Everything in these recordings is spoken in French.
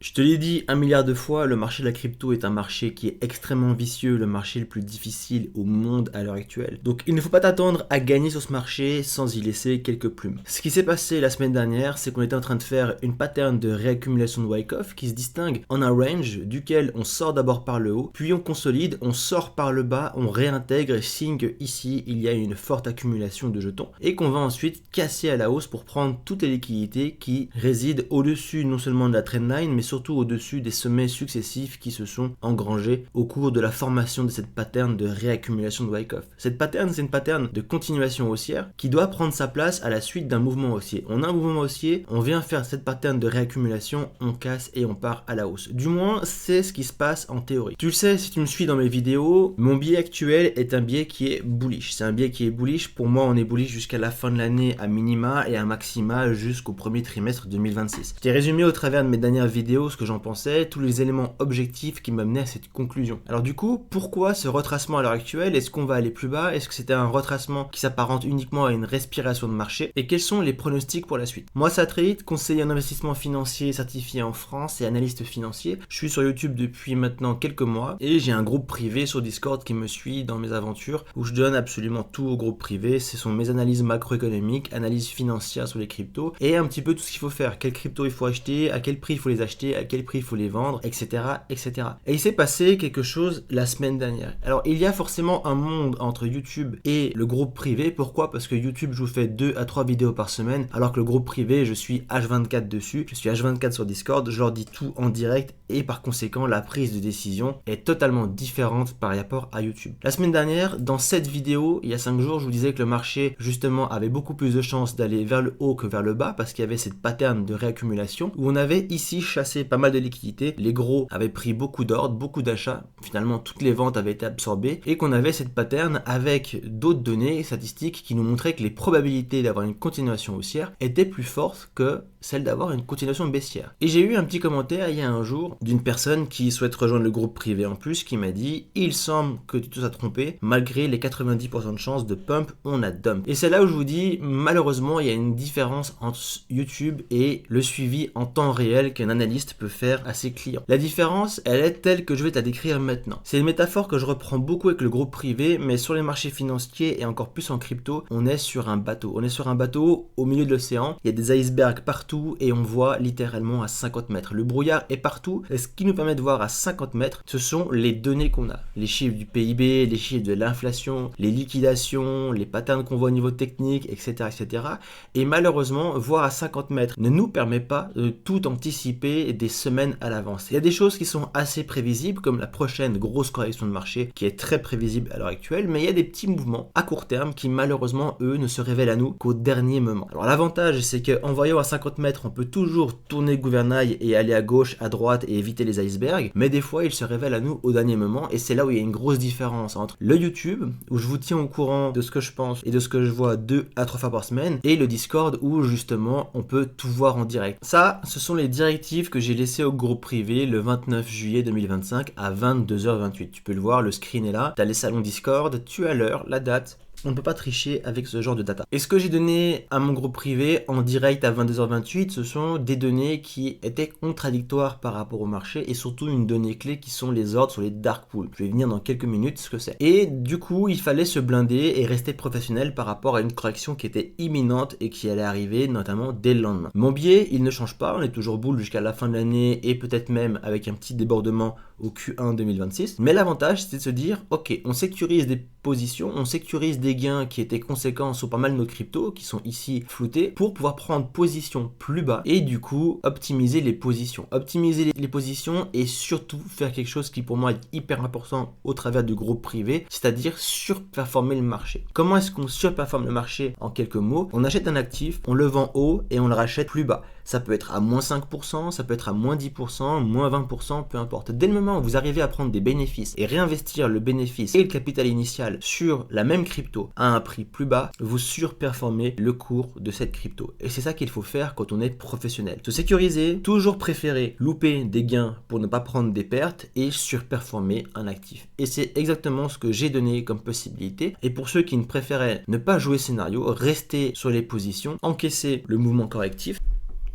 Je te l'ai dit 1 milliard de fois, le marché de la crypto est un marché qui est extrêmement vicieux, le marché le plus difficile au monde à l'heure actuelle. Donc il ne faut pas t'attendre à gagner sur ce marché sans y laisser quelques plumes. Ce qui s'est passé la semaine dernière, c'est qu'on était en train de faire une pattern de réaccumulation de Wyckoff qui se distingue en un range duquel on sort d'abord par le haut, puis on consolide, on sort par le bas, on réintègre, signe que ici il y a une forte accumulation de jetons et qu'on va ensuite casser à la hausse pour prendre toutes les liquidités qui résident au-dessus non seulement de la trendline mais surtout au-dessus des sommets successifs qui se sont engrangés au cours de la formation de cette pattern de réaccumulation de Wyckoff. Cette pattern, c'est une pattern de continuation haussière qui doit prendre sa place à la suite d'un mouvement haussier. On a un mouvement haussier, on vient faire cette pattern de réaccumulation, on casse et on part à la hausse. Du moins, c'est ce qui se passe en théorie. Tu le sais, si tu me suis dans mes vidéos, mon biais actuel est un biais qui est bullish. C'est un biais qui est bullish. Pour moi, on est bullish jusqu'à la fin de l'année à minima et à maxima jusqu'au premier trimestre 2026. Je t'ai résumé au travers de mes dernières vidéos ce que j'en pensais, tous les éléments objectifs qui m'amenaient à cette conclusion. Alors du coup, pourquoi ce retracement à l'heure actuelle? Est-ce qu'on va aller plus bas? Est-ce que c'était un retracement qui s'apparente uniquement à une respiration de marché? Et quels sont les pronostics pour la suite? Moi, Satrit, conseiller en investissement financier certifié en France et analyste financier. Je suis sur YouTube depuis maintenant quelques mois et j'ai un groupe privé sur Discord qui me suit dans mes aventures où je donne absolument tout au groupe privé. Ce sont mes analyses macroéconomiques, analyses financières sur les cryptos et un petit peu tout ce qu'il faut faire. Quelles cryptos il faut acheter, à quel prix il faut les acheter, à quel prix il faut les vendre, etc., etc. Et il s'est passé quelque chose la semaine dernière. Alors, il y a forcément un monde entre YouTube et le groupe privé. Pourquoi? Parce que YouTube, je vous fais 2 à 3 vidéos par semaine, alors que le groupe privé, je suis H24 dessus. Je suis H24 sur Discord, je leur dis tout en direct et par conséquent, la prise de décision est totalement différente par rapport à YouTube. La semaine dernière, dans cette vidéo, il y a 5 jours, je vous disais que le marché, justement, avait beaucoup plus de chances d'aller vers le haut que vers le bas parce qu'il y avait cette pattern de réaccumulation où on avait ici chassé pas mal de liquidités, les gros avaient pris beaucoup d'ordres, beaucoup d'achats, finalement toutes les ventes avaient été absorbées et qu'on avait cette pattern avec d'autres données statistiques qui nous montraient que les probabilités d'avoir une continuation haussière étaient plus fortes que celle d'avoir une continuation baissière. Et j'ai eu un petit commentaire il y a un jour d'une personne qui souhaite rejoindre le groupe privé en plus qui m'a dit « Il semble que tu te sois trompé, malgré les 90% de chances de pump, on a dump ». Et c'est là où je vous dis, malheureusement, il y a une différence entre YouTube et le suivi en temps réel qu'un analyste peut faire à ses clients. La différence, elle est telle que je vais te la décrire maintenant. C'est une métaphore que je reprends beaucoup avec le groupe privé, mais sur les marchés financiers et encore plus en crypto, on est sur un bateau. On est sur un bateau au milieu de l'océan, il y a des icebergs partout et on voit littéralement à 50 mètres. Le brouillard est partout et ce qui nous permet de voir à 50 mètres, ce sont les données qu'on a. Les chiffres du PIB, les chiffres de l'inflation, les liquidations, les patterns qu'on voit au niveau technique, etc., etc. Et malheureusement, voir à 50 mètres ne nous permet pas de tout anticiper des semaines à l'avance. Il y a des choses qui sont assez prévisibles, comme la prochaine grosse correction de marché qui est très prévisible à l'heure actuelle, mais il y a des petits mouvements à court terme qui malheureusement, eux, ne se révèlent à nous qu'au dernier moment. Alors l'avantage, c'est qu'en voyant à 50 mètres, on peut toujours tourner le gouvernail et aller à gauche, à droite et éviter les icebergs, mais des fois, ils se révèlent à nous au dernier moment, et c'est là où il y a une grosse différence entre le YouTube, où je vous tiens au courant de ce que je pense et de ce que je vois 2 à 3 fois par semaine, et le Discord, où justement, on peut tout voir en direct. Ça, ce sont les directives que j'ai laissées au groupe privé le 29 juillet 2025 à 22h28. Tu peux le voir, le screen est là, tu as les salons Discord, tu as l'heure, la date. On ne peut pas tricher avec ce genre de data. Et ce que j'ai donné à mon groupe privé en direct à 22h28, ce sont des données qui étaient contradictoires par rapport au marché et surtout une donnée clé qui sont les ordres sur les dark pools. Je vais venir dans quelques minutes ce que c'est. Et du coup, il fallait se blinder et rester professionnel par rapport à une correction qui était imminente et qui allait arriver notamment dès le lendemain. Mon biais, il ne change pas, on est toujours bull jusqu'à la fin de l'année et peut-être même avec un petit débordement au Q1 2026. Mais l'avantage, c'est de se dire, ok, on sécurise des positions, on sécurise des gains qui étaient conséquents sur pas mal de nos cryptos, qui sont ici floutés, pour pouvoir prendre position plus bas et du coup optimiser les positions. Optimiser les positions et surtout faire quelque chose qui pour moi est hyper important au travers du groupe privé, c'est-à-dire surperformer le marché. Comment est-ce qu'on surperforme le marché? En quelques mots, on achète un actif, on le vend haut et on le rachète plus bas. Ça peut être à moins 5%, ça peut être à moins 10%, moins 20%, peu importe. Dès le moment où vous arrivez à prendre des bénéfices et réinvestir le bénéfice et le capital initial sur la même crypto à un prix plus bas, vous surperformez le cours de cette crypto. Et c'est ça qu'il faut faire quand on est professionnel. Se sécuriser, toujours préférer louper des gains pour ne pas prendre des pertes et surperformer un actif. Et c'est exactement ce que j'ai donné comme possibilité. Et pour ceux qui ne préféraient ne pas jouer scénario, rester sur les positions, encaisser le mouvement correctif,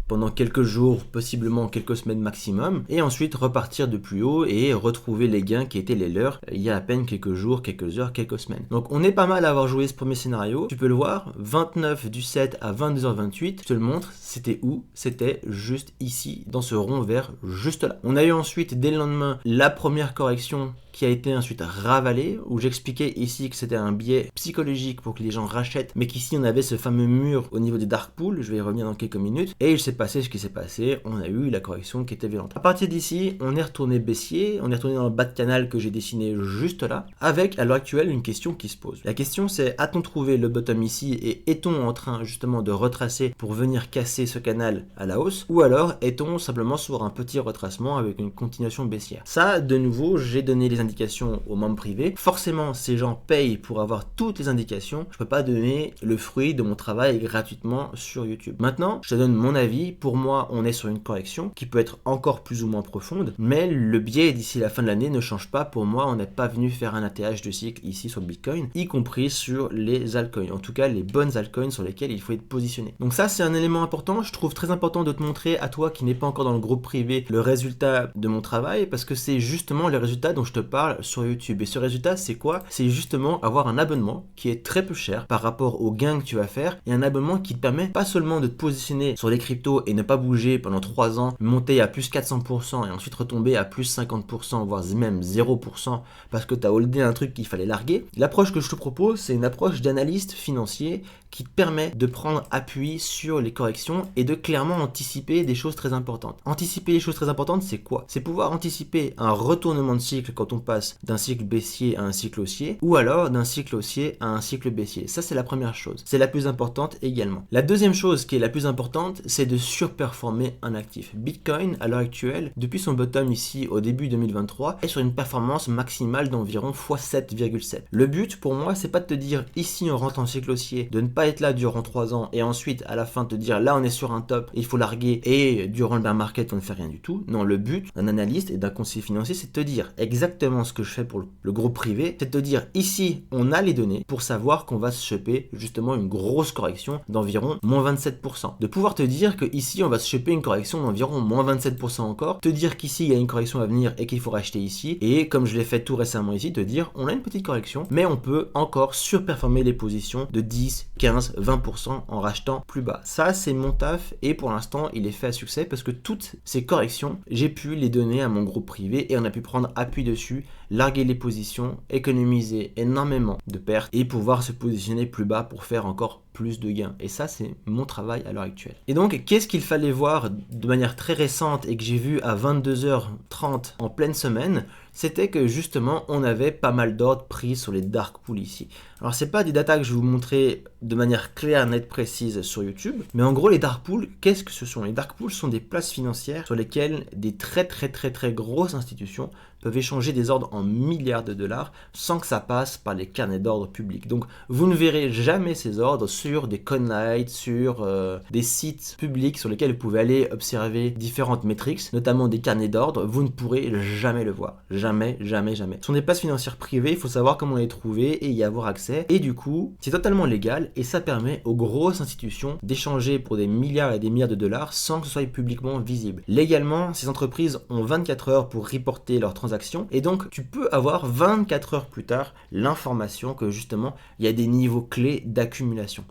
pendant quelques jours, possiblement quelques semaines maximum, et ensuite repartir de plus haut et retrouver les gains qui étaient les leurs il y a à peine quelques jours, quelques heures, quelques semaines. Donc on est pas mal à avoir joué ce premier scénario. Tu peux le voir, 29 du 7 à 22h28, je te le montre, c'était où? C'était juste ici, dans ce rond vert, juste là. On a eu ensuite, dès le lendemain, la première correction qui a été ensuite ravalée, où j'expliquais ici que c'était un biais psychologique pour que les gens rachètent, mais qu'ici on avait ce fameux mur au niveau des dark pools, je vais y revenir dans quelques minutes, et il s'est passé ce qui s'est passé, on a eu la correction qui était violente. À partir d'ici, on est retourné baissier, on est retourné dans le bas de canal que j'ai dessiné juste là, avec à l'heure actuelle une question qui se pose. La question c'est, a-t-on trouvé le bottom ici, et est-on en train justement de retracer pour venir casser ce canal à la hausse, ou alors est-on simplement sur un petit retracement avec une continuation baissière? Ça, de nouveau, j'ai donné les indications aux membres privés. Forcément, ces gens payent pour avoir toutes les indications. Je peux pas donner le fruit de mon travail gratuitement sur YouTube. Maintenant, je te donne mon avis. Pour moi, on est sur une correction qui peut être encore plus ou moins profonde, mais le biais d'ici la fin de l'année ne change pas. Pour moi, on n'est pas venu faire un atterrage de cycle ici sur le Bitcoin, y compris sur les altcoins. En tout cas, les bonnes altcoins sur lesquelles il faut être positionné. Donc ça, c'est un élément important. Je trouve très important de te montrer à toi qui n'es pas encore dans le groupe privé le résultat de mon travail, parce que c'est justement le résultat dont je te parle sur YouTube. Et ce résultat, c'est quoi? C'est justement avoir un abonnement qui est très peu cher par rapport aux gains que tu vas faire, et un abonnement qui te permet pas seulement de te positionner sur les cryptos et ne pas bouger pendant 3 ans, monter à plus 400% et ensuite retomber à plus 50%, voire même 0% parce que tu as holdé un truc qu'il fallait larguer. L'approche que je te propose, c'est une approche d'analyste financier qui te permet de prendre appui sur les corrections et de clairement anticiper des choses très importantes. Anticiper les choses très importantes, c'est quoi? C'est pouvoir anticiper un retournement de cycle quand on passe d'un cycle baissier à un cycle haussier, ou alors d'un cycle haussier à un cycle baissier. Ça, c'est la première chose. C'est la plus importante également. La deuxième chose qui est la plus importante, c'est de surperformer un actif. Bitcoin, à l'heure actuelle, depuis son bottom ici au début 2023, est sur une performance maximale d'environ x7,7. Le but pour moi, c'est pas de te dire ici on rentre en cycle haussier, de ne pas être là durant 3 ans et ensuite à la fin te dire là on est sur un top, il faut larguer et durant le bear market on ne fait rien du tout. Non, le but d'un analyste et d'un conseiller financier, c'est de te dire exactement ce que je fais pour le groupe privé, c'est de te dire ici on a les données pour savoir qu'on va se choper justement une grosse correction d'environ moins 27%. De pouvoir te dire que ici on va se choper une correction d'environ moins 27% encore, te dire qu'ici il y a une correction à venir et qu'il faut racheter ici, et comme je l'ai fait tout récemment ici, te dire on a une petite correction mais on peut encore surperformer les positions de 10, 15, 20% en rachetant plus bas. Ça c'est mon taf et pour l'instant il est fait à succès parce que toutes ces corrections j'ai pu les donner à mon groupe privé et on a pu prendre appui dessus, larguer les positions, économiser énormément de pertes et pouvoir se positionner plus bas pour faire encore plus de gains. Et ça, c'est mon travail à l'heure actuelle. Et donc, qu'est-ce qu'il fallait voir de manière très récente et que j'ai vu à 22h30 en pleine semaine? C'était que justement, on avait pas mal d'ordres pris sur les dark pools ici. Alors, c'est pas des datas que je vais vous montrer de manière claire, nette, précise sur YouTube, mais en gros, les dark pools, qu'est-ce que ce sont? Les dark pools sont des places financières sur lesquelles des très grosses institutions peuvent échanger des ordres en milliards de dollars sans que ça passe par les carnets d'ordre publics. Donc, vous ne verrez jamais ces ordres sur des CoinLight, sur des sites publics sur lesquels vous pouvez aller observer différentes métriques, notamment des carnets d'ordre. Vous ne pourrez jamais le voir. Jamais. Ce sont des places financières privées, il faut savoir comment les trouver et y avoir accès. Et du coup, c'est totalement légal et ça permet aux grosses institutions d'échanger pour des milliards et des milliards de dollars sans que ce soit publiquement visible. Légalement, ces entreprises ont 24 heures pour reporter leurs transactions et donc tu peux avoir 24 heures plus tard l'information que justement il y a des niveaux clés d'accumulation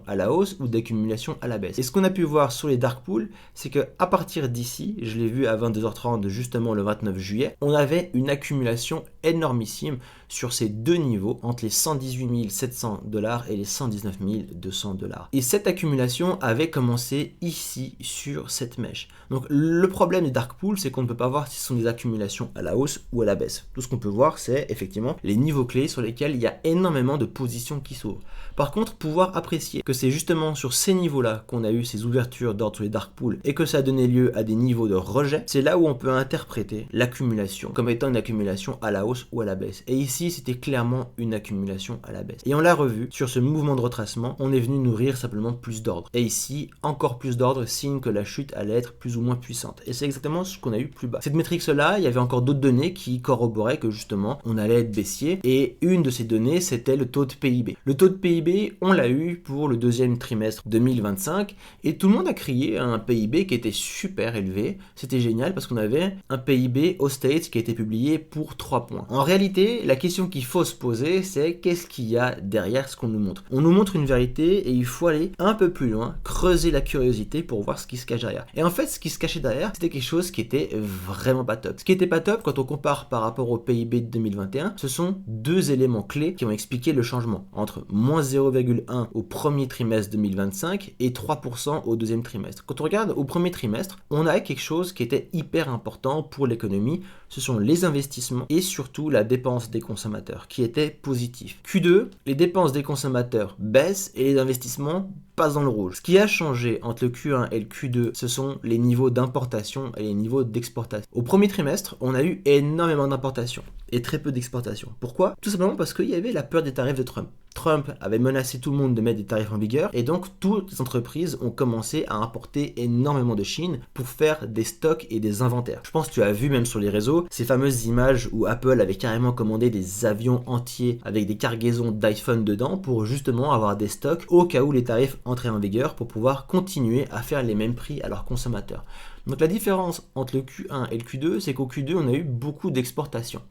à la hausse ou d'accumulation à la baisse. Et ce qu'on a pu voir sur les dark pools, c'est que à partir d'ici, je l'ai vu à 22h30 justement le 29 juillet, on avait une accumulation énormissime sur ces deux niveaux entre les 118 700 $ et les 119 200 $. Et cette accumulation avait commencé ici sur cette mèche. Donc le problème des dark pools, c'est qu'on ne peut pas voir si ce sont des accumulations à la hausse ou à la baisse. Tout ce qu'on peut voir, c'est effectivement les niveaux clés sur lesquels il y a énormément de positions qui s'ouvrent. Par contre, pouvoir apprécier que c'est justement sur ces niveaux-là qu'on a eu ces ouvertures d'ordre sur les dark pools et que ça a donné lieu à des niveaux de rejet, c'est là où on peut interpréter l'accumulation comme étant une accumulation à la hausse ou à la baisse. Et ici, c'était clairement une accumulation à la baisse. Et on l'a revu, sur ce mouvement de retracement, on est venu nourrir simplement plus d'ordre. Et ici, encore plus d'ordre, signe que la chute allait être plus ou moins puissante. Et c'est exactement ce qu'on a eu plus bas. Cette métrique-là, il y avait encore encore d'autres données qui corroboraient que justement on allait être baissier, et une de ces données c'était le taux de PIB. Le taux de PIB, on l'a eu pour le deuxième trimestre 2025, et tout le monde a crié à un PIB qui était super élevé. C'était génial parce qu'on avait un PIB aux States qui a été publié pour 3 points. En réalité, la question qu'il faut se poser, c'est qu'est-ce qu'il y a derrière ce qu'on nous montre. On nous montre une vérité et il faut aller un peu plus loin, creuser la curiosité pour voir ce qui se cache derrière. Et en fait, ce qui se cachait derrière, c'était quelque chose qui était vraiment pas top. Ce qui était pas top, quand on compare par rapport au PIB de 2021, ce sont deux éléments clés qui ont expliqué le changement entre moins 0,1 au premier trimestre 2025 et 3% au deuxième trimestre. Quand on regarde au premier trimestre, on a quelque chose qui était hyper important pour l'économie, ce sont les investissements et surtout la dépense des consommateurs qui était positif. Q2, les dépenses des consommateurs baissent et les investissements passent dans le rouge. Ce qui a changé entre le Q1 et le Q2, ce sont les niveaux d'importation et les niveaux d'exportation. Au premier trimestre, on a eu énormément d'importation et très peu d'exportation. Pourquoi? Tout simplement parce qu'il y avait la peur des tarifs de Trump. Trump avait menacé tout le monde de mettre des tarifs en vigueur et donc toutes les entreprises ont commencé à importer énormément de Chine pour faire des stocks et des inventaires. Je pense que tu as vu même sur les réseaux ces fameuses images où Apple avait carrément commandé des avions entiers avec des cargaisons d'iPhone dedans pour justement avoir des stocks au cas où les tarifs entraient en vigueur pour pouvoir continuer à faire les mêmes prix à leurs consommateurs. Donc la différence entre le Q1 et le Q2, c'est qu'au Q2 on a eu beaucoup d'exportations.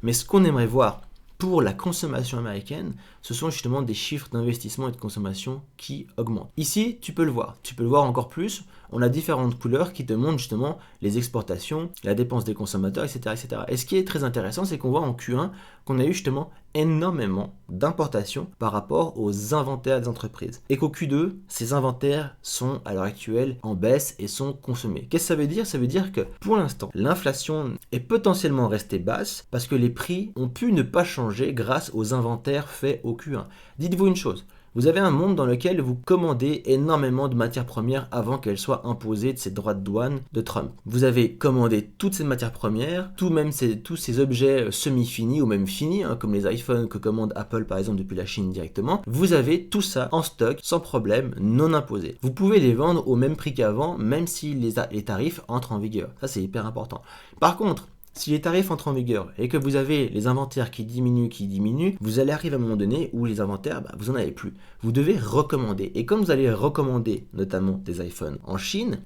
Mais ce qu'on aimerait voir pour la consommation américaine, ce sont justement des chiffres d'investissement et de consommation qui augmentent. Ici, tu peux le voir encore plus, on a différentes couleurs qui te montrent justement les exportations, la dépense des consommateurs, etc. etc. Et ce qui est très intéressant, c'est qu'on voit en Q1 qu'on a eu justement énormément d'importations par rapport aux inventaires des entreprises. Et qu'au Q2, ces inventaires sont à l'heure actuelle en baisse et sont consommés. Qu'est-ce que ça veut dire? Ça veut dire que pour l'instant, l'inflation est potentiellement restée basse parce que les prix ont pu ne pas changer grâce aux inventaires faits au Q1. Dites-vous une chose. Vous avez un monde dans lequel vous commandez énormément de matières premières avant qu'elles soient imposées de ces droits de douane de Trump. Vous avez commandé toutes ces matières premières, tous ces objets semi-finis ou même finis, comme les iPhones que commande Apple par exemple depuis la Chine directement. Vous avez tout ça en stock sans problème, non imposé. Vous pouvez les vendre au même prix qu'avant, même si les tarifs entrent en vigueur. Ça c'est hyper important. Par contre, si les tarifs entrent en vigueur et que vous avez les inventaires qui diminuent, vous allez arriver à un moment donné où les inventaires, vous n'en avez plus. Vous devez recommander. Et comme vous allez recommander notamment des iPhones en Chine,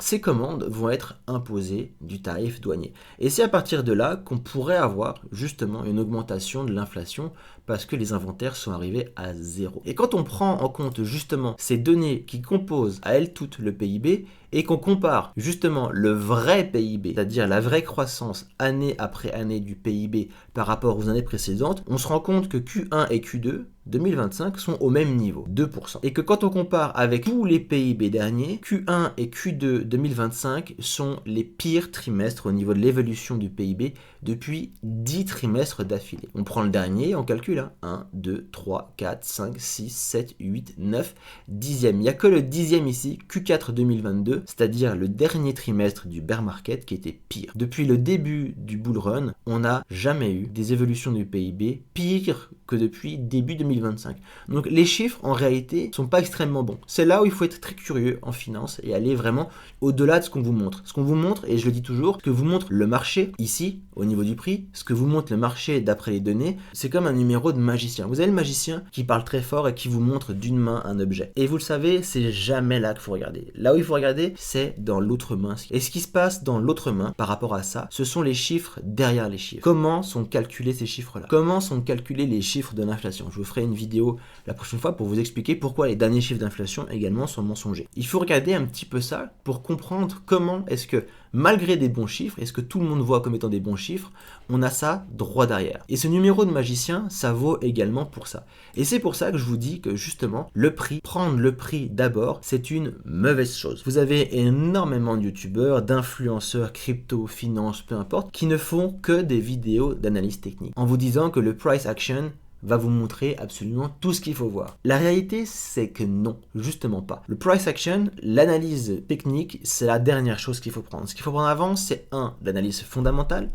ces commandes vont être imposées du tarif douanier. Et c'est à partir de là qu'on pourrait avoir justement une augmentation de l'inflation parce que les inventaires sont arrivés à zéro. Et quand on prend en compte justement ces données qui composent à elles toutes le PIB et qu'on compare justement le vrai PIB, c'est-à-dire la vraie croissance année après année du PIB par rapport aux années précédentes, on se rend compte que Q1 et Q2 2025 sont au même niveau, 2%. Et que quand on compare avec tous les PIB derniers, Q1 et Q2 2025 sont les pires trimestres au niveau de l'évolution du PIB depuis 10 trimestres d'affilée. On prend le dernier, on calcule, 1, 2, 3, 4, 5, 6, 7, 8, 9, 10e. Il n'y a que le 10e ici, Q4 2022, c'est-à-dire le dernier trimestre du bear market qui était pire. Depuis le début du bull run, on n'a jamais eu des évolutions du PIB pires que depuis début 2025. Donc les chiffres en réalité sont pas extrêmement bons. C'est là où il faut être très curieux en finance et aller vraiment au-delà de ce qu'on vous montre. Ce qu'on vous montre, et je le dis toujours, ce que vous montre le marché ici au niveau du prix, ce que vous montre le marché d'après les données, c'est comme un numéro de magicien. Vous avez le magicien qui parle très fort et qui vous montre d'une main un objet. Et vous le savez, c'est jamais là qu'il faut regarder. Là où il faut regarder, c'est dans l'autre main. Et ce qui se passe dans l'autre main par rapport à ça, ce sont les chiffres derrière les chiffres. Comment sont calculés ces chiffres-là? Comment sont calculés les chiffres de l'inflation? Je vous ferai une vidéo la prochaine fois pour vous expliquer pourquoi les derniers chiffres d'inflation également sont mensongers. Il faut regarder un petit peu ça pour comprendre comment est-ce que malgré des bons chiffres, et ce que tout le monde voit comme étant des bons chiffres, on a ça droit derrière. Et ce numéro de magicien, ça vaut également pour ça. Et c'est pour ça que je vous dis que justement, prendre le prix d'abord, c'est une mauvaise chose. Vous avez énormément de youtubeurs, d'influenceurs, crypto, finance, peu importe, qui ne font que des vidéos d'analyse technique, en vous disant que le price action va vous montrer absolument tout ce qu'il faut voir. La réalité, c'est que non, justement pas. Le price action, l'analyse technique, c'est la dernière chose qu'il faut prendre. Ce qu'il faut prendre avant, c'est l'analyse fondamentale,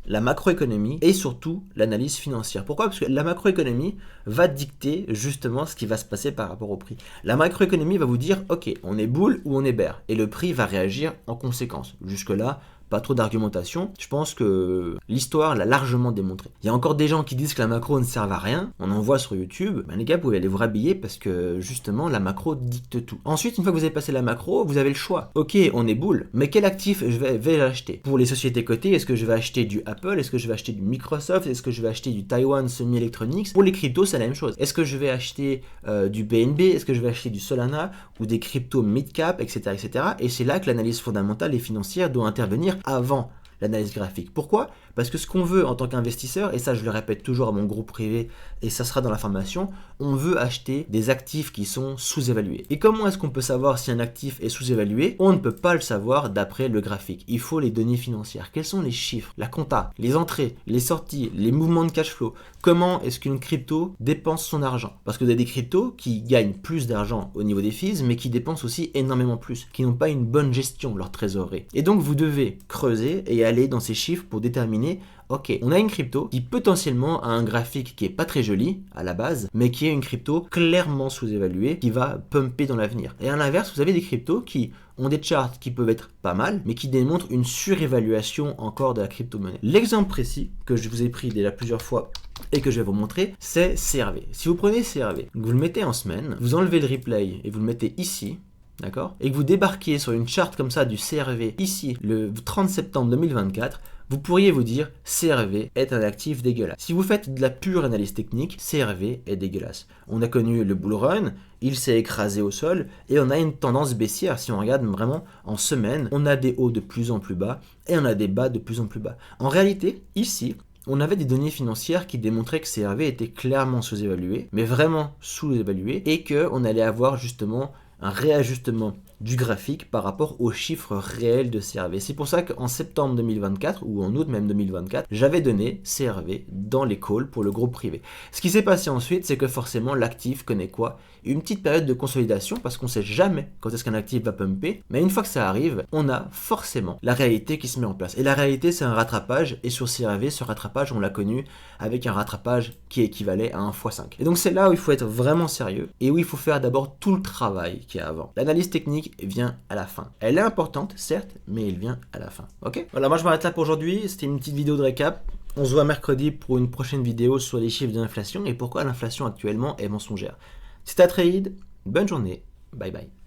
la macroéconomie et surtout l'analyse financière. Pourquoi? Parce que la macroéconomie va dicter justement ce qui va se passer par rapport au prix. La macroéconomie va vous dire, ok, on est bull ou on est bear, et le prix va réagir en conséquence. Jusque-là, pas trop d'argumentation. Je pense que l'histoire l'a largement démontré. Il y a encore des gens qui disent que la macro ne sert à rien. On en voit sur YouTube. Ben les gars, vous pouvez aller vous rhabiller parce que justement la macro dicte tout. Ensuite, une fois que vous avez passé la macro, vous avez le choix. Ok, on est boule, mais quel actif vais-je acheter? Pour les sociétés cotées, est-ce que je vais acheter du Apple? Est-ce que je vais acheter du Microsoft? Est-ce que je vais acheter du Taiwan Semi-Electronics? Pour les cryptos, c'est la même chose. Est-ce que je vais acheter du BNB? Est-ce que je vais acheter du Solana ou des cryptos mid-cap, etc., etc. Et c'est là que l'analyse fondamentale et financière doit intervenir avant l'analyse graphique. Pourquoi? Parce que ce qu'on veut en tant qu'investisseur, et ça je le répète toujours à mon groupe privé, et ça sera dans la formation, on veut acheter des actifs qui sont sous-évalués. Et comment est-ce qu'on peut savoir si un actif est sous-évalué? On ne peut pas le savoir d'après le graphique. Il faut les données financières. Quels sont les chiffres, la compta, les entrées, les sorties, les mouvements de cash flow? Comment est-ce qu'une crypto dépense son argent? Parce que vous avez des cryptos qui gagnent plus d'argent au niveau des fees, mais qui dépensent aussi énormément plus, qui n'ont pas une bonne gestion de leur trésorerie. Et donc vous devez creuser et aller dans ces chiffres pour déterminer ok, on a une crypto qui potentiellement a un graphique qui est pas très joli à la base, mais qui est une crypto clairement sous-évaluée, qui va pumper dans l'avenir. Et à l'inverse, vous avez des cryptos qui ont des charts qui peuvent être pas mal, mais qui démontrent une surévaluation encore de la crypto-monnaie. L'exemple précis que je vous ai pris déjà plusieurs fois et que je vais vous montrer, c'est CRV. Si vous prenez CRV, vous le mettez en semaine, vous enlevez le replay et vous le mettez ici, d'accord, et que vous débarquiez sur une charte comme ça du CRV ici le 30 septembre 2024, vous pourriez vous dire CRV est un actif dégueulasse. Si vous faites de la pure analyse technique, CRV est dégueulasse. On a connu le bull run, il s'est écrasé au sol et on a une tendance baissière. Si on regarde vraiment en semaine, on a des hauts de plus en plus bas et on a des bas de plus en plus bas. En réalité, ici, on avait des données financières qui démontraient que CRV était clairement sous-évalué, mais vraiment sous-évalué, et qu'on allait avoir justement un réajustement du graphique par rapport aux chiffres réels de CRV. C'est pour ça qu'en septembre 2024 ou en août même 2024, j'avais donné CRV dans les calls pour le groupe privé. Ce qui s'est passé ensuite, c'est que forcément l'actif connaît quoi? Une petite période de consolidation parce qu'on ne sait jamais quand est-ce qu'un actif va pumper, mais une fois que ça arrive, on a forcément la réalité qui se met en place. Et la réalité, c'est un rattrapage, et sur CRV, ce rattrapage, on l'a connu avec un rattrapage qui équivalait à 1 x 5. Et donc c'est là où il faut être vraiment sérieux et où il faut faire d'abord tout le travail qu'il y a avant. L'analyse technique vient à la fin. Elle est importante, certes, mais elle vient à la fin. Ok? Voilà, moi je m'arrête là pour aujourd'hui. C'était une petite vidéo de récap. On se voit mercredi pour une prochaine vidéo sur les chiffres de l'inflation et pourquoi l'inflation actuellement est mensongère. C'était à trade. Bonne journée. Bye bye.